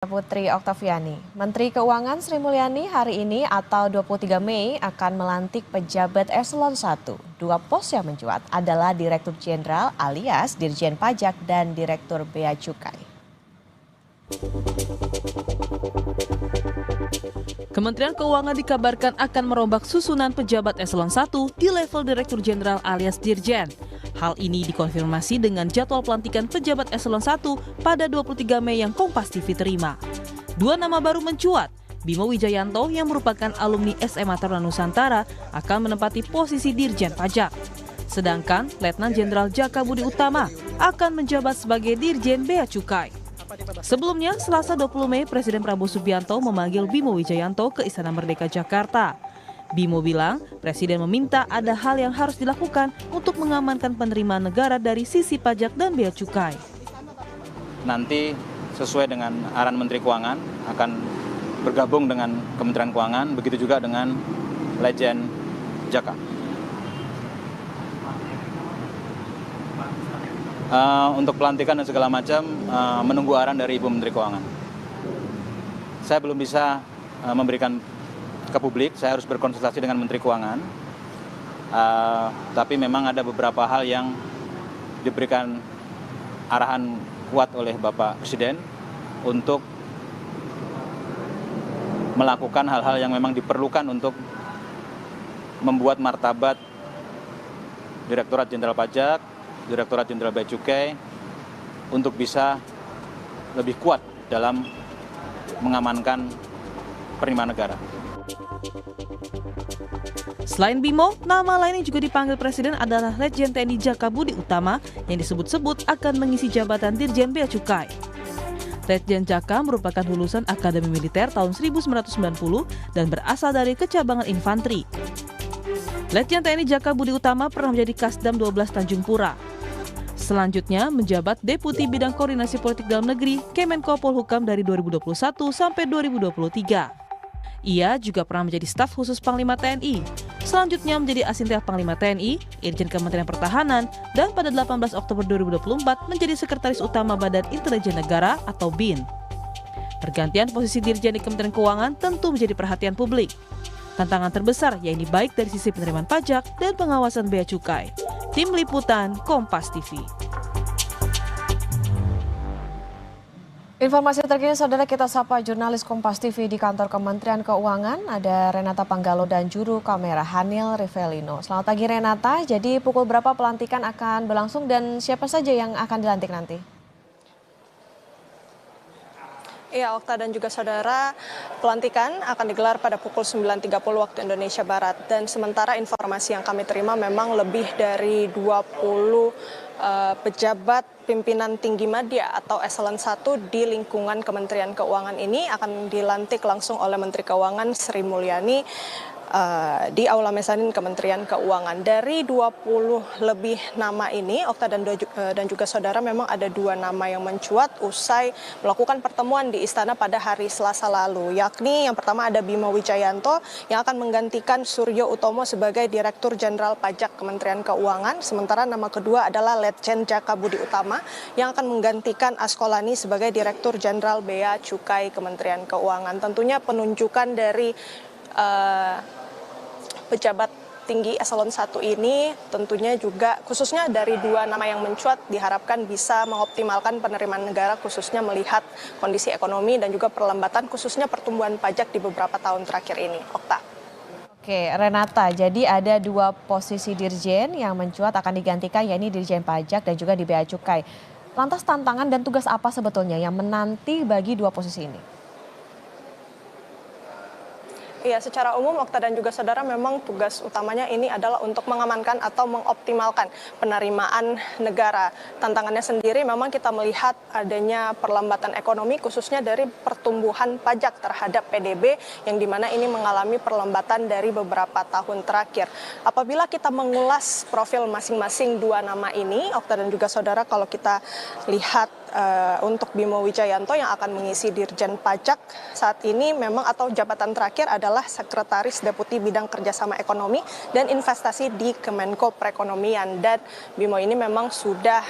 Putri Oktaviani. Menteri Keuangan Sri Mulyani hari ini atau 23 Mei akan melantik pejabat eselon 1. Dua pos yang mencuat adalah Direktur Jenderal alias Dirjen Pajak dan Direktur Bea Cukai. Kementerian Keuangan dikabarkan akan merombak susunan pejabat eselon 1 di level Direktur Jenderal alias Dirjen. Hal ini dikonfirmasi dengan jadwal pelantikan pejabat eselon 1 pada 23 Mei yang Kompas TV terima. Dua nama baru mencuat. Bimo Wijayanto yang merupakan alumni SMA Taruna Nusantara akan menempati posisi Dirjen Pajak. Sedangkan Letnan Jenderal Jaka Budi Utama akan menjabat sebagai Dirjen Bea Cukai. Sebelumnya, Selasa 20 Mei, Presiden Prabowo Subianto memanggil Bimo Wijayanto ke Istana Merdeka Jakarta. Bimo bilang, Presiden meminta ada hal yang harus dilakukan untuk mengamankan penerimaan negara dari sisi pajak dan bea cukai. Nanti sesuai dengan arahan Menteri Keuangan akan bergabung dengan Kementerian Keuangan, begitu juga dengan Legend Jaka. Untuk pelantikan dan segala macam menunggu arahan dari Ibu Menteri Keuangan. Saya belum bisa memberikan ke publik, saya harus berkonsultasi dengan Menteri Keuangan. Tapi memang ada beberapa hal yang diberikan arahan kuat oleh Bapak Presiden untuk melakukan hal-hal yang memang diperlukan untuk membuat martabat Direktorat Jenderal Pajak, Direktorat Jenderal Bea Cukai untuk bisa lebih kuat dalam mengamankan penerimaan negara. Selain Bimo, nama lain yang juga dipanggil Presiden adalah Letjen TNI Jaka Budi Utama yang disebut-sebut akan mengisi jabatan Dirjen Bea Cukai. Letjen Jaka merupakan lulusan Akademi Militer tahun 1990 dan berasal dari Kecabangan Infanteri. Letjen TNI Jaka Budi Utama pernah menjadi Kasdam 12 Tanjung Pura. Selanjutnya menjabat Deputi Bidang Koordinasi Politik Dalam Negeri Kemenko Polhukam dari 2021 sampai 2023. Ia juga pernah menjadi staf khusus Panglima TNI. Selanjutnya menjadi Asintel Panglima TNI, Irjen Kementerian Pertahanan, dan pada 18 Oktober 2024 menjadi Sekretaris Utama Badan Intelijen Negara atau BIN. Pergantian posisi Dirjen di Kementerian Keuangan tentu menjadi perhatian publik. Tantangan terbesar yaitu baik dari sisi penerimaan pajak dan pengawasan bea cukai. Tim Liputan Kompas TV. Informasi terkini saudara kita sapa jurnalis Kompas TV di kantor Kementerian Keuangan. Ada Renata Panggalo dan juru kamera Hanil Rivelino. Selamat pagi Renata, jadi pukul berapa pelantikan akan berlangsung dan siapa saja yang akan dilantik nanti? Iya, Okta dan juga saudara, pelantikan akan digelar pada pukul 9.30 waktu Indonesia Barat. Dan sementara informasi yang kami terima memang lebih dari 20 pejabat pimpinan tinggi media atau eselon 1 di lingkungan Kementerian Keuangan ini akan dilantik langsung oleh Menteri Keuangan Sri Mulyani di Aula Mezanin Kementerian Keuangan. Dari 20 lebih nama ini, Okta dan juga saudara, memang ada dua nama yang mencuat usai melakukan pertemuan di Istana pada hari Selasa lalu. Yakni yang pertama ada Bimo Wijayanto yang akan menggantikan Suryo Utomo sebagai Direktur Jenderal Pajak Kementerian Keuangan. Sementara nama kedua adalah Letjen Jaka Budi Utama yang akan menggantikan Askolani sebagai Direktur Jenderal Bea Cukai Kementerian Keuangan. Tentunya penunjukan dari pejabat tinggi eselon 1 ini tentunya juga khususnya dari dua nama yang mencuat diharapkan bisa mengoptimalkan penerimaan negara khususnya melihat kondisi ekonomi dan juga perlambatan khususnya pertumbuhan pajak di beberapa tahun terakhir ini. Okta. Oke Renata, jadi ada dua posisi Dirjen yang mencuat akan digantikan yakni Dirjen Pajak dan juga di Bea Cukai. Lantas tantangan dan tugas apa sebetulnya yang menanti bagi dua posisi ini? Iya, secara umum Okta dan juga saudara memang tugas utamanya ini adalah untuk mengamankan atau mengoptimalkan penerimaan negara. Tantangannya sendiri memang kita melihat adanya perlambatan ekonomi khususnya dari pertumbuhan pajak terhadap PDB yang dimana ini mengalami perlambatan dari beberapa tahun terakhir. Apabila kita mengulas profil masing-masing dua nama ini, Okta dan juga saudara, kalau kita lihat untuk Bimo Wijayanto yang akan mengisi Dirjen Pajak saat ini memang atau jabatan terakhir adalah Sekretaris Deputi Bidang Kerjasama Ekonomi dan Investasi di Kemenko Perekonomian. Dan Bimo ini memang sudah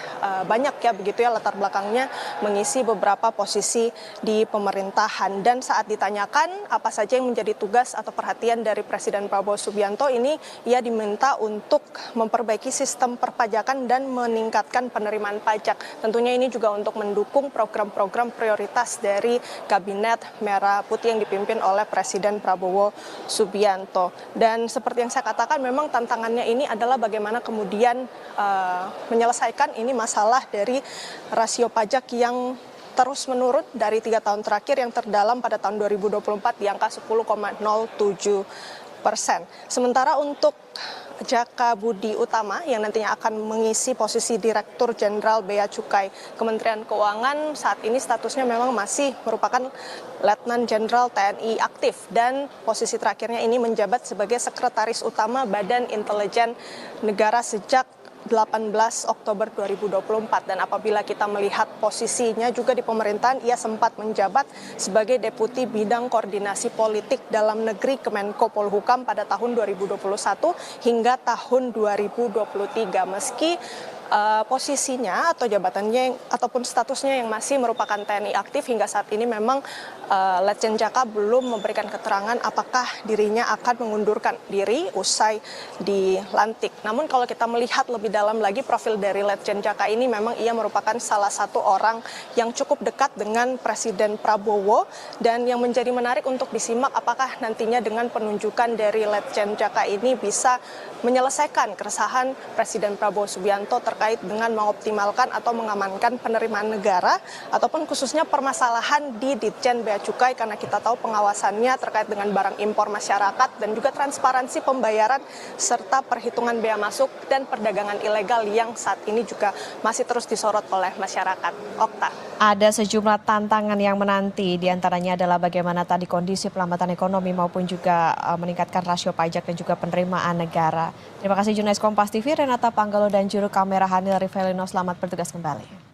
banyak ya begitu ya latar belakangnya mengisi beberapa posisi di pemerintahan. Dan saat ditanyakan apa saja yang menjadi tugas atau perhatian dari Presiden Prabowo Subianto ini, ia diminta untuk memperbaiki sistem perpajakan dan meningkatkan penerimaan pajak. Tentunya ini juga untuk mendukung program-program prioritas dari Kabinet Merah Putih yang dipimpin oleh Presiden Prabowo Subianto. Dan seperti yang saya katakan, memang tantangannya ini adalah bagaimana kemudian menyelesaikan ini masalah dari rasio pajak yang terus menurun dari 3 tahun terakhir yang terdalam pada tahun 2024 di angka 10,07%. Sementara untuk Jaka Budi Utama yang nantinya akan mengisi posisi Direktur Jenderal Bea Cukai Kementerian Keuangan, saat ini statusnya memang masih merupakan Letnan Jenderal TNI aktif dan posisi terakhirnya ini menjabat sebagai Sekretaris Utama Badan Intelijen Negara sejak 18 Oktober 2024. Dan apabila kita melihat posisinya juga di pemerintahan, ia sempat menjabat sebagai Deputi Bidang Koordinasi Politik Dalam Negeri Kemenko Polhukam pada tahun 2021 hingga tahun 2023. Meski posisinya atau jabatannya ataupun statusnya yang masih merupakan TNI aktif, hingga saat ini memang Letjen Jaka belum memberikan keterangan apakah dirinya akan mengundurkan diri usai dilantik. Namun kalau kita melihat lebih dalam lagi profil dari Letjen Jaka ini, memang ia merupakan salah satu orang yang cukup dekat dengan Presiden Prabowo, dan yang menjadi menarik untuk disimak apakah nantinya dengan penunjukan dari Letjen Jaka ini bisa menyelesaikan keresahan Presiden Prabowo Subianto terkait dengan mengoptimalkan atau mengamankan penerimaan negara ataupun khususnya permasalahan di Ditjen Bea Cukai, karena kita tahu pengawasannya terkait dengan barang impor masyarakat dan juga transparansi pembayaran serta perhitungan bea masuk dan perdagangan ilegal yang saat ini juga masih terus disorot oleh masyarakat. Okta. Ada sejumlah tantangan yang menanti, diantaranya adalah bagaimana tadi kondisi pelambatan ekonomi maupun juga meningkatkan rasio pajak dan juga penerimaan negara. Terima kasih jurnalis Kompas TV Renata Panggalo dan juru kamera Hanil Rivelino, selamat bertugas kembali.